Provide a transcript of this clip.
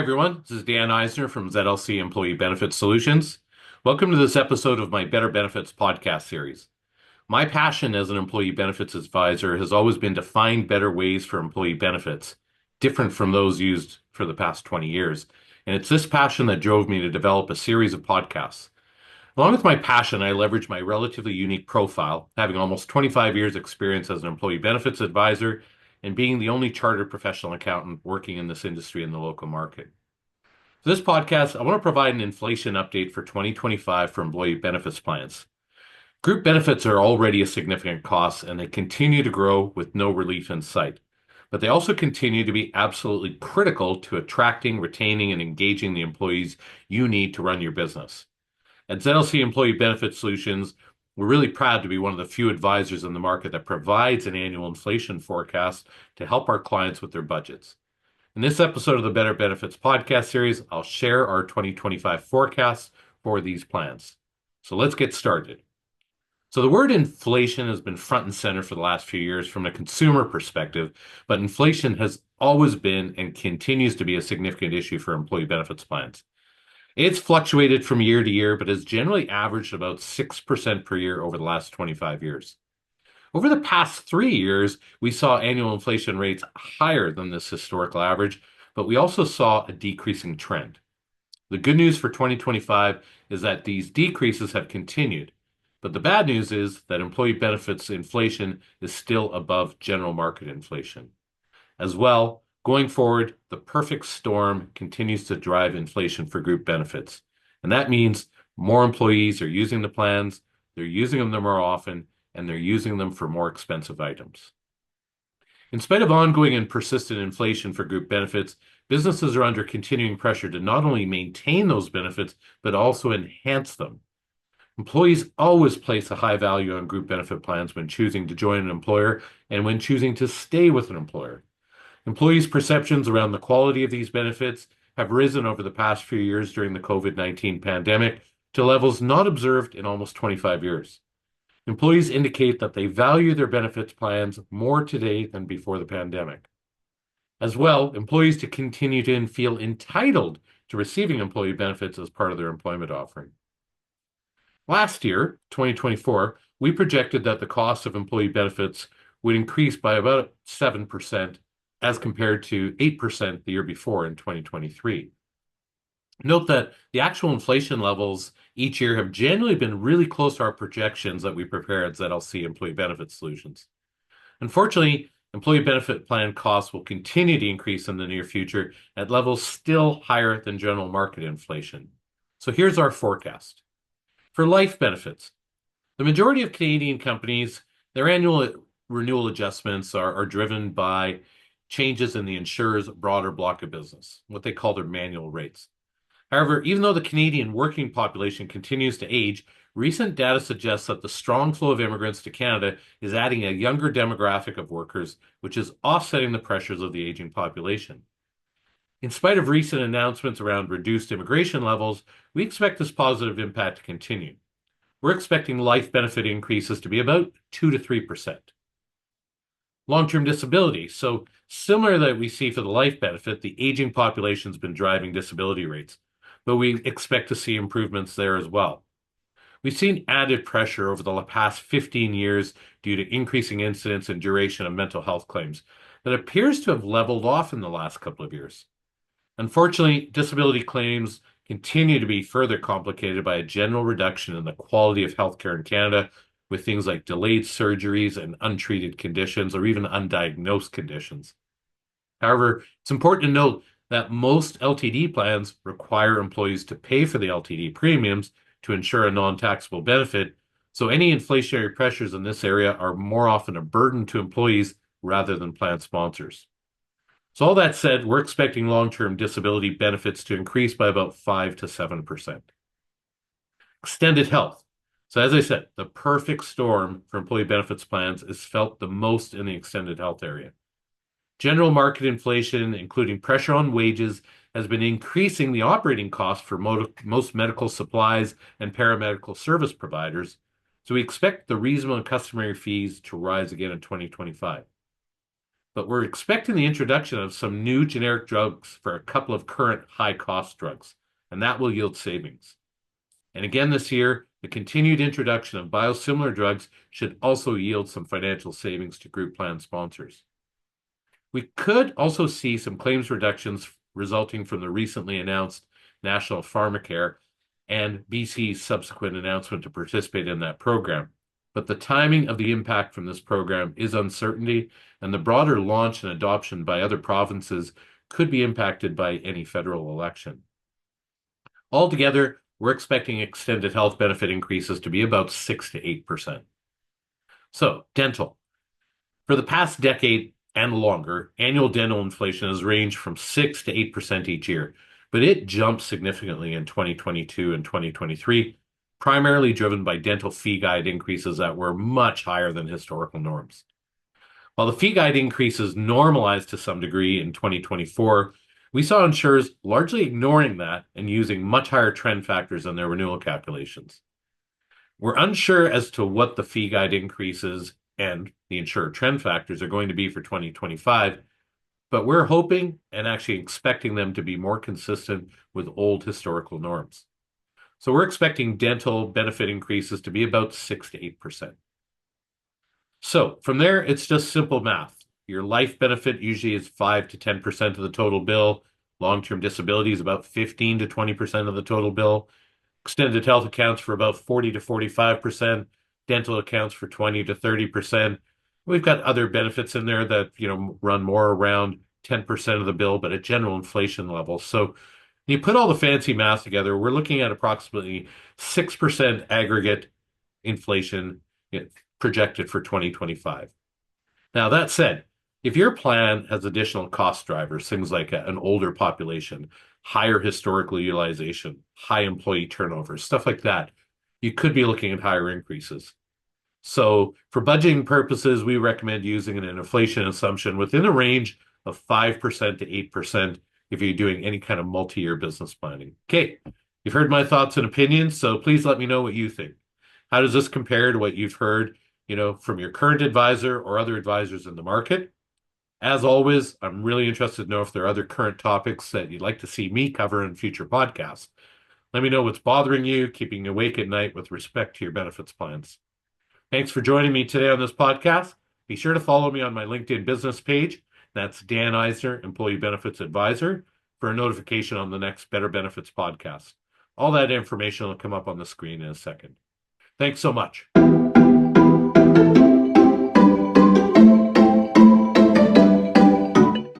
everyone. This is Dan Eisner from ZLC Employee Benefit Solutions. Welcome to this episode of my Better Benefits podcast series. My passion as an employee benefits advisor has always been to find better ways for employee benefits, different from those used for the past 20 years. And it's this passion that drove me to develop a series of podcasts. Along with my passion, I leverage my relatively unique profile, having almost 25 years experience as an employee benefits advisor and being the only chartered professional accountant working in this industry in the local market. For this podcast, I want to provide an inflation update for 2025 for employee benefits plans. Group benefits are already a significant cost and they continue to grow with no relief in sight. But they also continue to be absolutely critical to attracting, retaining, and engaging the employees you need to run your business. At ZLC Employee Benefit Solutions, we're really proud to be one of the few advisors in the market that provides an annual inflation forecast to help our clients with their budgets. In this episode of the Better Benefits podcast series, I'll share our 2025 forecast for these plans. So let's get started. So the word inflation has been front and center for the last few years from a consumer perspective, but inflation has always been and continues to be a significant issue for employee benefits plans. It's fluctuated from year to year, but has generally averaged about 6% per year over the last 25 years. Over the past 3 years, we saw annual inflation rates higher than this historical average, but we also saw a decreasing trend. The good news for 2025 is that these decreases have continued, but the bad news is that employee benefits inflation is still above general market inflation. As well, going forward, the perfect storm continues to drive inflation for group benefits. And that means more employees are using the plans, they're using them more often, and they're using them for more expensive items. In spite of ongoing and persistent inflation for group benefits, businesses are under continuing pressure to not only maintain those benefits, but also enhance them. Employees always place a high value on group benefit plans when choosing to join an employer and when choosing to stay with an employer. Employees' perceptions around the quality of these benefits have risen over the past few years during the COVID-19 pandemic to levels not observed in almost 25 years. Employees indicate that they value their benefits plans more today than before the pandemic. As well, employees to continue to feel entitled to receiving employee benefits as part of their employment offering. Last year, 2024, we projected that the cost of employee benefits would increase by about 7% as compared to 8% the year before in 2023. Note that the actual inflation levels each year have generally been really close to our projections that we prepare at ZLC Employee Benefit Solutions. Unfortunately, employee benefit plan costs will continue to increase in the near future at levels still higher than general market inflation. So here's our forecast. For life benefits, the majority of Canadian companies, their annual renewal adjustments are driven by changes in the insurer's broader block of business, what they call their manual rates. However, even though the Canadian working population continues to age, recent data suggests that the strong flow of immigrants to Canada is adding a younger demographic of workers, which is offsetting the pressures of the aging population. In spite of recent announcements around reduced immigration levels, we expect this positive impact to continue. We're expecting life benefit increases to be about 2 to 3%. Long-term disability. So similar that we see for the life benefit, the aging population has been driving disability rates, but we expect to see improvements there as well. We've seen added pressure over the past 15 years due to increasing incidence and duration of mental health claims that appears to have leveled off in the last couple of years. Unfortunately, disability claims continue to be further complicated by a general reduction in the quality of healthcare in Canada, with things like delayed surgeries and untreated conditions or even undiagnosed conditions. However, it's important to note that most LTD plans require employees to pay for the LTD premiums to ensure a non-taxable benefit, so any inflationary pressures in this area are more often a burden to employees rather than plan sponsors. So all that said, we're expecting long-term disability benefits to increase by about 5 to 7%. Extended health. So as I said, the perfect storm for employee benefits plans is felt the most in the extended health area. General market inflation, including pressure on wages, has been increasing the operating costs for most medical supplies and paramedical service providers, so we expect the reasonable and customary fees to rise again in 2025. but we're expecting the introduction of some new generic drugs for a couple of current high-cost drugs, and that will yield savings. And again this year, the continued introduction of biosimilar drugs should also yield some financial savings to group plan sponsors. We could also see some claims reductions resulting from the recently announced National Pharmacare and BC's subsequent announcement to participate in that program. But the timing of the impact from this program is uncertainty, and the broader launch and adoption by other provinces could be impacted by any federal election. Altogether, we're expecting extended health benefit increases to be about 6 to 8%. So, dental. For the past decade and longer, annual dental inflation has ranged from 6 to 8% each year, but it jumped significantly in 2022 and 2023, primarily driven by dental fee guide increases that were much higher than historical norms. While the fee guide increases normalized to some degree in 2024, we saw insurers largely ignoring that and using much higher trend factors in their renewal calculations. We're unsure as to what the fee guide increases and the insurer trend factors are going to be for 2025, but we're hoping and actually expecting them to be more consistent with old historical norms. So we're expecting dental benefit increases to be about 6 to 8%. So from there, it's just simple math. Your life benefit usually is 5 to 10% of the total bill. Long-term disability is about 15 to 20% of the total bill. Extended health accounts for about 40 to 45%. Dental accounts for 20 to 30%. We've got other benefits in there that, run more around 10% of the bill, but at general inflation levels. So you put all the fancy math together, we're looking at approximately 6% aggregate inflation projected for 2025. Now, that said, if your plan has additional cost drivers, things like an older population, higher historical utilization, high employee turnover, stuff like that, you could be looking at higher increases. So for budgeting purposes, we recommend using an inflation assumption within a range of 5% to 8% if you're doing any kind of multi-year business planning. Okay, you've heard my thoughts and opinions, so please let me know what you think. How does this compare to what you've heard, from your current advisor or other advisors in the market? As always, I'm really interested to know if there are other current topics that you'd like to see me cover in future podcasts. Let me know what's bothering you, keeping you awake at night with respect to your benefits plans. Thanks for joining me today on this podcast. Be sure to follow me on my LinkedIn business page. That's Dan Eisner, Employee Benefits Advisor, for a notification on the next Better Benefits podcast. All that information will come up on the screen in a second. Thanks so much.